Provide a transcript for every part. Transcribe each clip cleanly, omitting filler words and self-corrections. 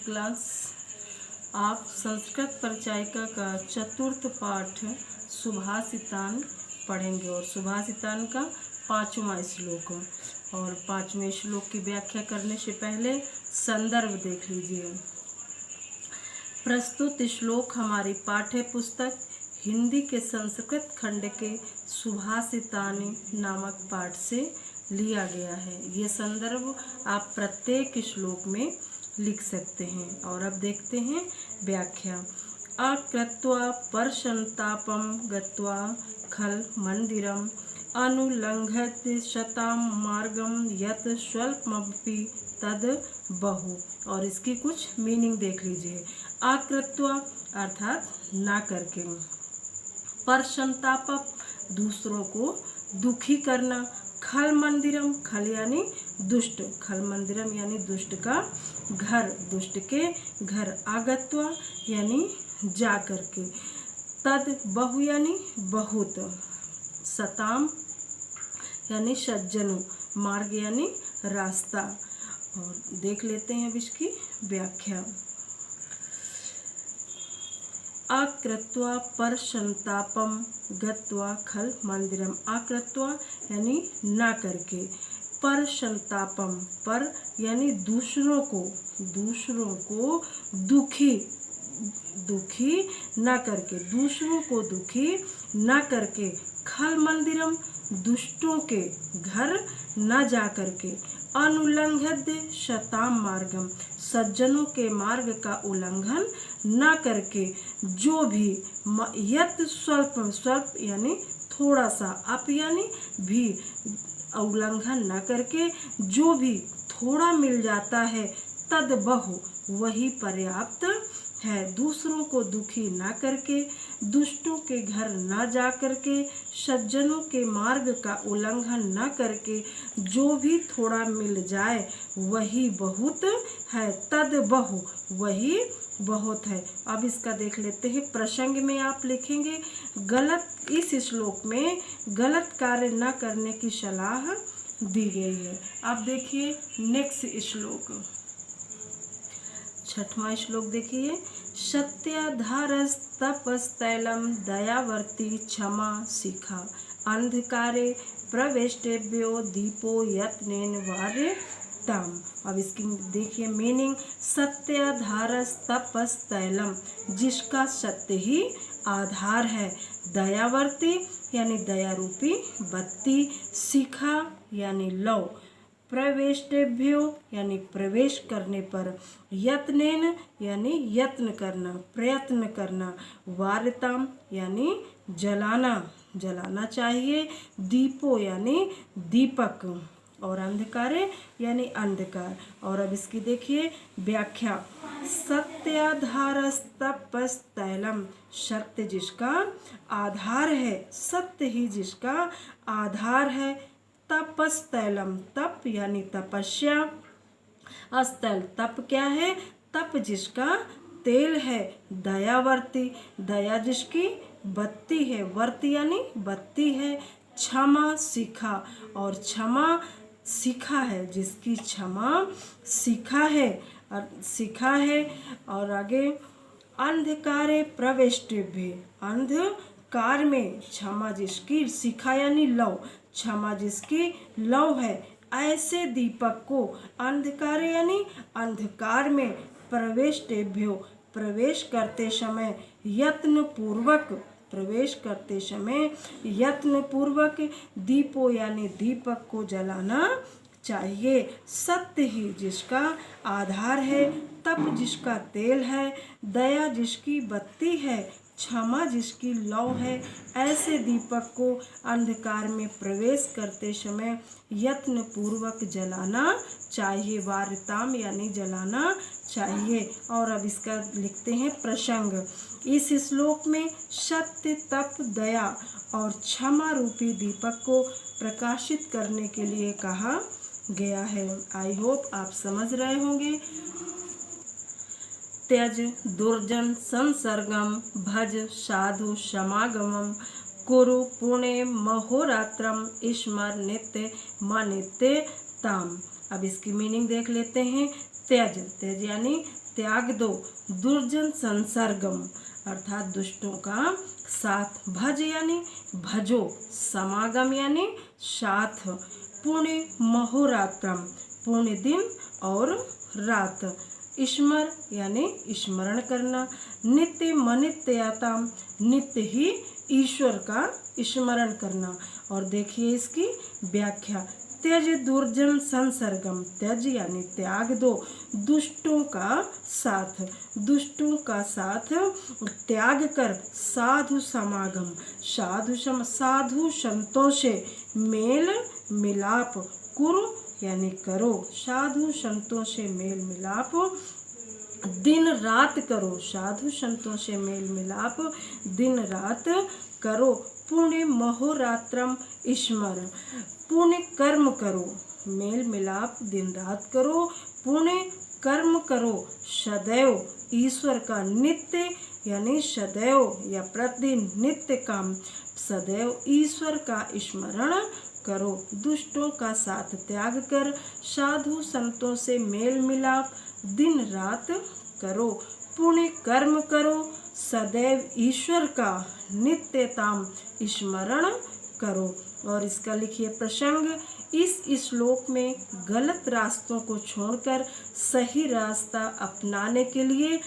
Class. आप संस्कृत परिचायिका का चतुर्थ पाठ सुभाषितान पढ़ेंगे और सुभाषितान का 5वां श्लोक। और 5वें श्लोक की व्याख्या करने से पहले संदर्भ देख लीजिए। प्रस्तुत श्लोक हमारी पाठ्य पुस्तक हिंदी के संस्कृत खंड के सुभाषितान नामक पाठ से लिया गया है। ये संदर्भ आप प्रत्येक श्लोक में लिख सकते हैं। और अब देखते हैं व्याख्या। अकृत्वा परसंतापम गत्वा खल मंदिरम अनुलंघत शताम मार्गम यत स्वल्पमपि तद बहु। और इसकी कुछ मीनिंग देख लीजिए। अकृत्वा अर्थात ना करके, परसंताप दूसरों को दुखी करना, खल मंदिरम खल यानी दुष्ट, खल मंदिरम यानी दुष्ट का घर, दुष्ट के घर, आगत्वा यानी जा करके, तद बहु यानी बहुत, सताम यानी सज्जनों, मार्ग यानी रास्ता। और देख लेते हैं अब इसकी व्याख्या। अकृत्वा परसंतापम गत्वा खल मंदिरम। अकृत्वा यानी ना करके, परसंतापम पर यानी दूसरों को दुखी ना करके, दूसरों को दुखी ना करके, खल मंदिरम दुष्टों के घर न जा करके, अनुलंघत शताम मार्गम सज्जनों के मार्ग का उल्लंघन न करके, जो भी यत स्वल्प यानी थोड़ा सा, अप यानी भी उल्लंघन न करके जो भी थोड़ा मिल जाता है, तद बहु वही पर्याप्त है। दूसरों को दुखी ना करके, दुष्टों के घर ना जा करके, सज्जनों के मार्ग का उल्लंघन न करके जो भी थोड़ा मिल जाए वही बहुत है, तद बहु वही बहुत है। अब इसका देख लेते हैं। प्रसंग में आप लिखेंगे गलत, इस श्लोक में गलत कार्य न करने की सलाह दी गई है। अब देखिए नेक्स्ट श्लोक, 6वां श्लोक देखिए। सत्याधारस्तपस्तैलम दयावर्ती क्षमा शिखा अंधकारे प्रविष्टेभ्यो दीपो यत्नेन वार्यताम। अब इसकी देखिए मीनिंग। सत्याधारस्तपस्तैलम जिसका सत्य ही आधार है, दयावर्ती यानी दया रूपी बत्ती, शिखा यानी लौ, प्रवेष्टेभ्यो यानी प्रवेश करने पर, यत्नेन यानी यत्न करना, प्रयत्न करना, वार्यताम यानी जलाना चाहिए, दीपो यानी दीपक, और अंधकारे यानी अंधकार। और अब इसकी देखिए व्याख्या। सत्याधारस्तपस्तैलम सत्य जिसका आधार है, सत्य ही जिसका आधार है, तपस्तैलम तप यानी तपस्या, अस्तैल तप क्या है, तप जिसका तेल है, दयावर्ती दया जिसकी बत्ती है, वर्ती यानी बत्ती है, क्षमा शिखा और क्षमा शिखा है, जिसकी क्षमा शिखा है। और आगे अंधकारे प्रविष्टेभ्य अंधकार में, क्षमा जिसकी शिखा यानी लौ, क्षमा जिसकी लौ है, ऐसे दीपक को, अंधकारे यानी अंधकार में, प्रविष्टेभ्यो प्रवेश करते समय, यत्न पूर्वक दीपो यानी दीपक को जलाना चाहिए। सत्य ही जिसका आधार है, तप जिसका तेल है, दया जिसकी बत्ती है, क्षमा जिसकी लौ है, ऐसे दीपक को अंधकार में प्रवेश करते समय यत्न पूर्वक जलाना चाहिए, वार्यताम यानी जलाना चाहिए। और अब इसका लिखते हैं प्रसंग। इस श्लोक में सत्य, तप, दया और क्षमा रूपी दीपक को प्रकाशित करने के लिए कहा गया है। आई होप आप समझ रहे होंगे। त्यज दुर्जन संसर्गम भज साधु समागमम कुरु पुणे महोरात्रम स्मर नित्य मनित्य ताम। अब इसकी मीनिंग देख लेते हैं। त्यज यानी त्याग दो दुर्जन संसर्गम, अर्थात दुष्टों का साथ। भज यानी भजो, समागम यानी साथ। पुण्य महोरात्रम, पुण्य दिन और रात। स्मर यानी स्मरण करना। नित्य मनित्याताम, नित्य ही ईश्वर का स्मरण करना। और देखिए इसकी व्याख्या। त्यज दुर्जन संसर्गम, त्यज यानी त्याग दो दुष्टों का साथ, दुष्टों का साथ त्याग कर साधु समागम, साधु संतों से मेल मिलाप। कुरु यानी करो, साधु संतों से मेल मिलाप दिन रात करो, साधु संतों से मेल मिलाप दिन रात करो। पुण्य महोरात्रम स्मर, पुण्य कर्म करो, मेल मिलाप दिन रात करो, पुण्य कर्म करो सदैव ईश्वर का। नित्य यानी सदैव या प्रतिदिन, नित्य काम सदैव ईश्वर का स्मरण करो। दुष्टों का साथ त्याग कर साधु संतों से मेल मिलाप दिन रात करो। पुण्य कर्म करो सदैव ईश्वर का नित्यताम स्मरण करो। और इसका लिखिए प्रसंग। इस श्लोक में गलत रास्तों को छोड़कर सही रास्ता अपनाने के लिए,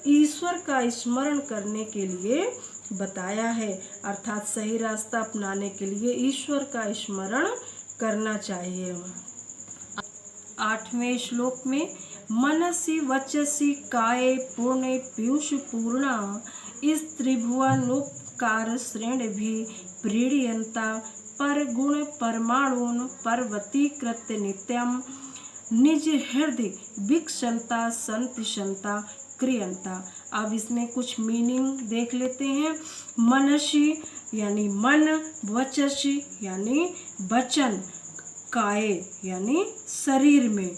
ईश्वर का स्मरण करने के लिए बताया है। अर्थात सही रास्ता अपनाने के लिए ईश्वर का स्मरण करना चाहिए। 8वें श्लोक में मनसि वचसि काये पुण्य पीयूष पूर्णा स्त्रिभुवनोपकार श्रेणिभिः प्रीड्यन्ता पर गुण परमाणून् पर्वतीकृत्य नित्यं निज हृदय विकसंता संतिशंता क्रियंता। अब इसमें कुछ मीनिंग देख लेते हैं। मनसि यानी मन, वचसि यानी वचन, काये यानी शरीर में,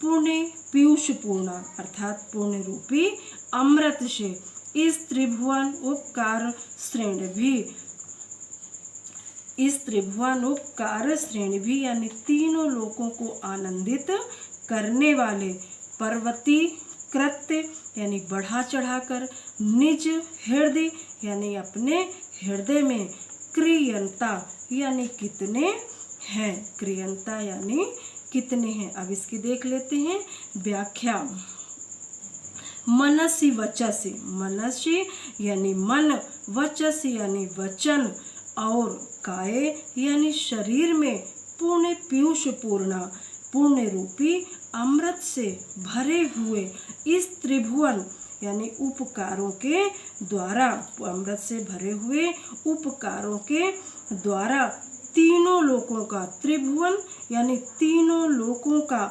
पुण्य पीयूष पूर्णा अर्थात पुण्य रूपी अमृत से, इस त्रिभुवन उपकार श्रेणी भी, इस त्रिभुवन उपकार श्रेणी भी यानी तीनों लोकों को आनंदित करने वाले, पर्वती कृत्य यानी बढ़ा चढ़ाकर, निज हृदय यानी अपने हृदय में, क्रियंता यानी कितने हैं, क्रियंता यानी कितने हैं। अब इसकी देख लेते हैं व्याख्या। मनसि वचसि, मनसि यानी मन, वचसि यानी वचन, और काये यानी शरीर में, पुण्य पीयूष पूर्णा पुण्य रूपी अमृत से भरे हुए, इस त्रिभुवन यानी उपकारों के द्वारा, अमृत से भरे हुए उपकारों के द्वारा तीनों लोकों का, त्रिभुवन यानी तीनों लोकों का,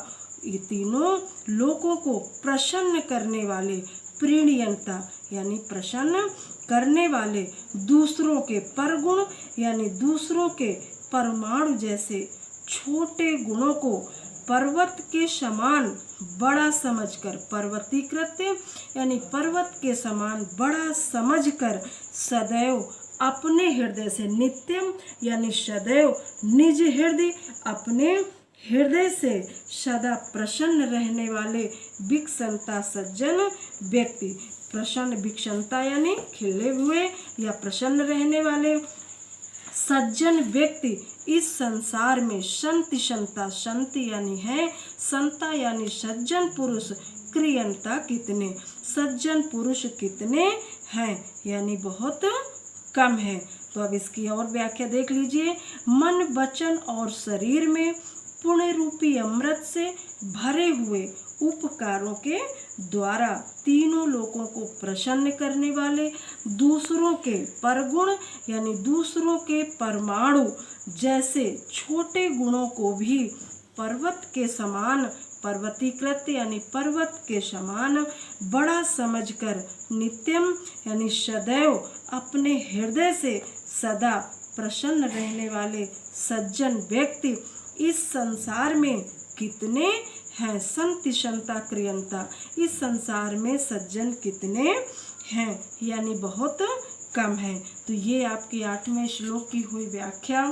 ये तीनों लोकों को प्रसन्न करने वाले, प्रीणयंता यानी प्रसन्न करने वाले, दूसरों के परगुण यानी दूसरों के परमाणु जैसे छोटे गुणों को पर्वत के समान बड़ा समझकर, पर्वतीकृत यानी पर्वत के समान बड़ा समझकर, सदैव अपने हृदय से, नित्यम यानी सदैव, निज हृदय अपने हृदय से सदा प्रसन्न रहने वाले, विकसंता सज्जन व्यक्ति, प्रसन्न विकसंता यानी खिले हुए या प्रसन्न रहने वाले सज्जन व्यक्ति इस संसार में, संति संता, संति यानी है, संता यानी सज्जन पुरुष, क्रियंता कितने, सज्जन पुरुष कितने हैं यानी बहुत कम है। तो अब इसकी और व्याख्या देख लीजिए। मन, वचन और शरीर में पुण्य रूपी अमृत से भरे हुए उपकारों के द्वारा तीनों लोकों को प्रसन्न करने वाले, दूसरों के परगुण यानी दूसरों के परमाणु जैसे छोटे गुणों को भी पर्वत के समान, पर्वतीकृत यानी पर्वत के समान बड़ा समझकर, नित्यम यानी सदैव अपने हृदय से सदा प्रसन्न रहने वाले सज्जन व्यक्ति इस संसार में कितने हैं, संति संता क्रियंता, इस संसार में सज्जन कितने हैं यानी बहुत कम है। तो ये आपकी 8वें श्लोक की हुई व्याख्या।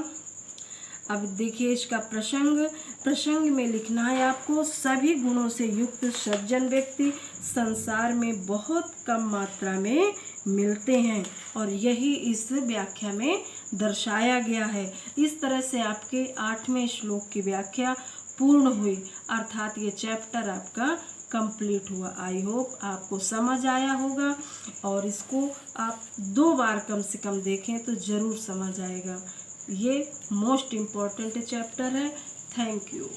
अब देखिए इसका प्रसंग में लिखना है आपको, सभी गुणों से युक्त सज्जन व्यक्ति संसार में बहुत कम मात्रा में मिलते हैं, और यही इस व्याख्या में दर्शाया गया है। इस तरह से आपके 8वें श्लोक की व्याख्या पूर्ण हुई, अर्थात ये चैप्टर आपका कंप्लीट हुआ। आई होप आपको समझ आया होगा, और इसको आप 2 बार कम से कम देखें तो ज़रूर समझ आएगा। ये मोस्ट इम्पॉर्टेंट चैप्टर है। Thank you.